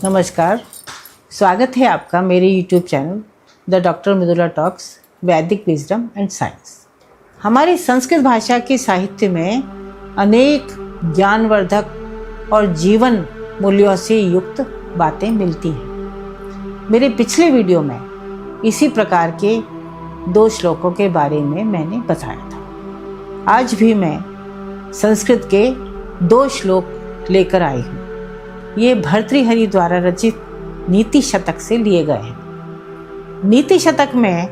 नमस्कार, स्वागत है आपका मेरे YouTube channel the doctor Mridula talks वैदिक विजडम एंड साइंस। हमारी संस्कृत भाषा के साहित्य में अनेक ज्ञानवर्धक और जीवन मूल्यों से युक्त बातें मिलती हैं। मेरे पिछले वीडियो में इसी प्रकार के 2 श्लोकों के बारे में मैंने बताया था। आज भी मैं संस्कृत के 2 श्लोक लेकर आई हूँ। ये भर्तृहरि द्वारा रचित नीति शतक से लिए गए हैं। नीति शतक में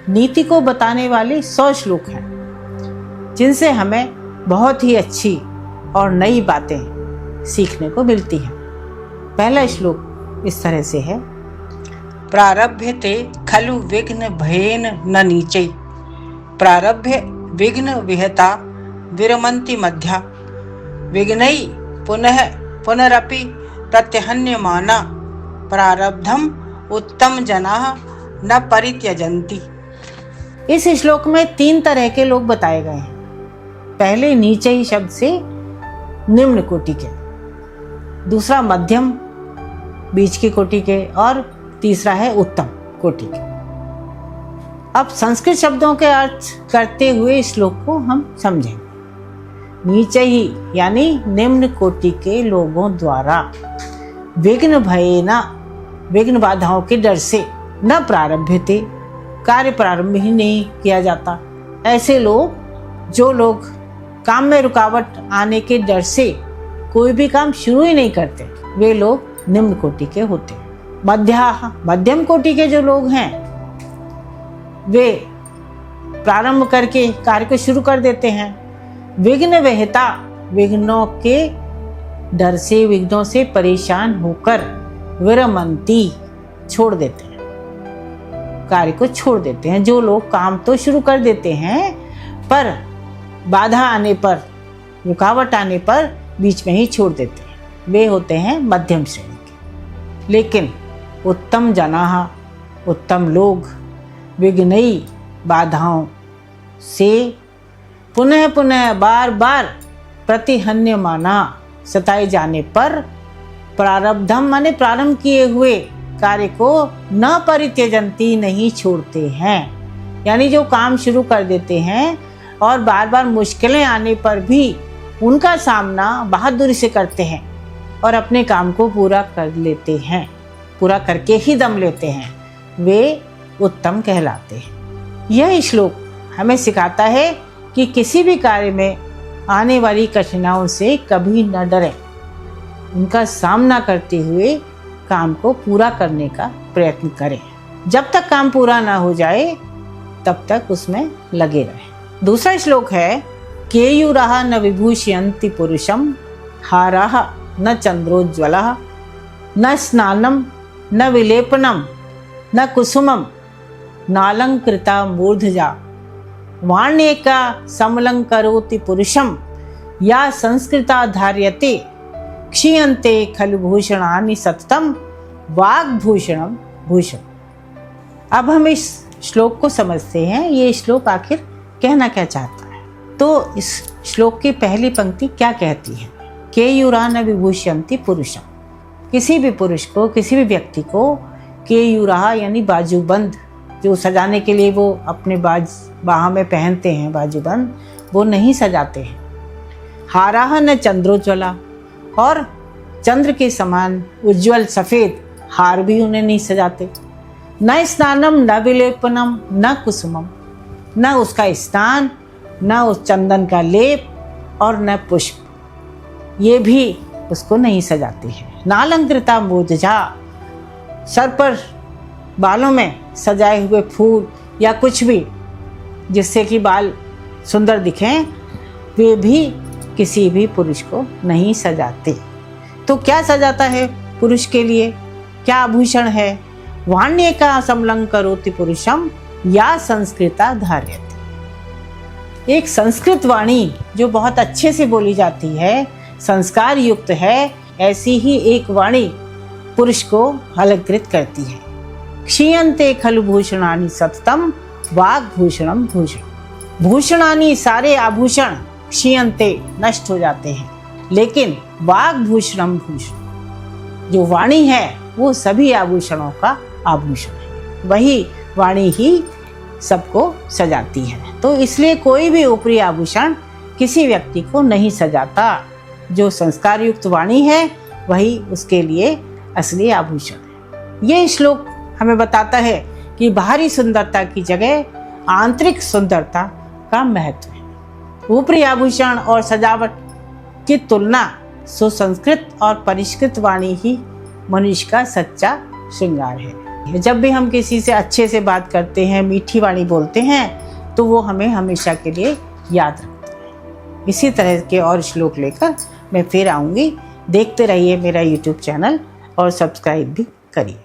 नीति को बताने वाले 100 श्लोक हैं, जिनसे हमें बहुत ही अच्छी और नई बातें सीखने को मिलती हैं। पहला श्लोक इस तरह से है, प्रारभ्यते खलु विघ्न भयेन न नीचै, प्रारभ्य विघ्न विहता विरमन्ति मध्या, विघ्नै पुनः पुनरपि प्रत्यहन्यमाना, प्रारब्धम उत्तम जनाः न परित्यजन्ति। इस श्लोक में 3 तरह के लोग बताए गए हैं। पहले नीचे ही शब्द से निम्न कोटि के, दूसरा मध्यम बीच की कोटि के और तीसरा है उत्तम कोटि के। अब संस्कृत शब्दों के अर्थ करते हुए इस श्लोक को हम समझेंगे। नीचे ही यानी निम्न कोटि के लोगों द्वारा विघ्न भयेन, विघ्न बाधाओं के डर से, न प्रारभ्यते, कार्य प्रारंभ ही नहीं किया जाता। ऐसे लोग, जो लोग काम में रुकावट आने के डर से कोई भी काम शुरू ही नहीं करते, वे लोग निम्न कोटि के होते हैं। मध्यम कोटि के जो लोग हैं वे प्रारंभ करके कार्य को शुरू कर देते हैं। विघ्न विहता, विघ्नों के डर से, विघ्नों से परेशान होकर विरमन्ति, छोड़ देते हैं, कार्य को छोड़ देते हैं। जो लोग काम तो शुरू कर देते हैं पर बाधा आने पर, रुकावट आने पर बीच में ही छोड़ देते हैं, वे होते हैं मध्यम श्रेणी के। लेकिन उत्तम जनाः, उत्तम लोग, विघ्नई, बाधाओं से पुनः पुनः बार बार प्रतिहन्यमाना, सताए जाने पर, प्रारब्धम माने प्रारंभ किए हुए कार्य को न परित्यजन्ति, नहीं छोड़ते हैं। यानी जो काम शुरू कर देते हैं और बार बार मुश्किलें आने पर भी उनका सामना बहादुरी से करते हैं और अपने काम को पूरा कर लेते हैं, पूरा करके ही दम लेते हैं, वे उत्तम कहलाते हैं। यह श्लोक हमें सिखाता है कि किसी भी कार्य में आने वाली कठिनाइयों से कभी न डरें, उनका सामना करते हुए काम को पूरा करने का प्रयत्न करें। जब तक काम पूरा ना हो जाए तब तक उसमें लगे रहें। दूसरा श्लोक है, केयूरः न विभूषयन्ति पुरुषं, हारः न चंद्रोज्ज्वलः, न स्नानं न विलेपनं न कुसुमं, नालंकृता मूर्धजा, वाण्येका समलंकरोति पुरुषम, या संस्कृता धार्यते, क्षीयन्ते खलु भूषणानि सततम, वाग्भूषणम भूषण। अब हम इस श्लोक को समझते हैं, ये श्लोक आखिर कहना क्या चाहता है। तो इस श्लोक की पहली पंक्ति क्या कहती है, केयूरः न विभूषयन्ति पुरुषम। किसी भी पुरुष को, किसी भी व्यक्ति को केयूरः यानी बाजूबंद, जो सजाने के लिए वो अपने बाह में पहनते हैं बाजूबंद, वो नहीं सजाते हैं। हारः न चंद्रोज्ज्वला, और चंद्र के समान उज्ज्वल सफ़ेद हार भी उन्हें नहीं सजाते। न स्नानम न विलेपनम न कुसुमम, न उसका स्नान, न उस चंदन का लेप और न पुष्प, ये भी उसको नहीं सजाते हैं। नालंकृता मूर्धजा, सर पर बालों में सजाए हुए फूल या कुछ भी जिससे कि बाल सुंदर दिखें, वे भी किसी भी पुरुष को नहीं सजाते। तो क्या सजाता है पुरुष के लिए, क्या आभूषण है? वाण्येका समलंकरोति पुरुषम, या संस्कृता धार्यते। एक संस्कृत वाणी जो बहुत अच्छे से बोली जाती है, संस्कार युक्त है, ऐसी ही एक वाणी पुरुष को अलंकृत करती है। क्षीयन्ते खलु भूषणानि सततम, वाग्भूषणम भूषण। भूषणानि सारे आभूषण क्षीयन्ते नष्ट हो जाते हैं, लेकिन वाग्भूषणम भूषण, जो वाणी है वो सभी आभूषणों का आभूषण है। वही वाणी ही सबको सजाती है। तो इसलिए कोई भी ऊपरी आभूषण किसी व्यक्ति को नहीं सजाता। जो संस्कार युक्त वाणी है वही उसके लिए असली आभूषण है। ये श्लोक हमें बताता है कि बाहरी सुंदरता की जगह आंतरिक सुंदरता का महत्व है। ऊपरी आभूषण और सजावट की तुलना सुसंस्कृत और परिष्कृत वाणी ही मनुष्य का सच्चा श्रृंगार है। जब भी हम किसी से अच्छे से बात करते हैं, मीठी वाणी बोलते हैं, तो वो हमें हमेशा के लिए याद रखता है। इसी तरह के और श्लोक लेकर मैं फिर आऊँगी। देखते रहिए मेरा YouTube चैनल और सब्सक्राइब भी करिए।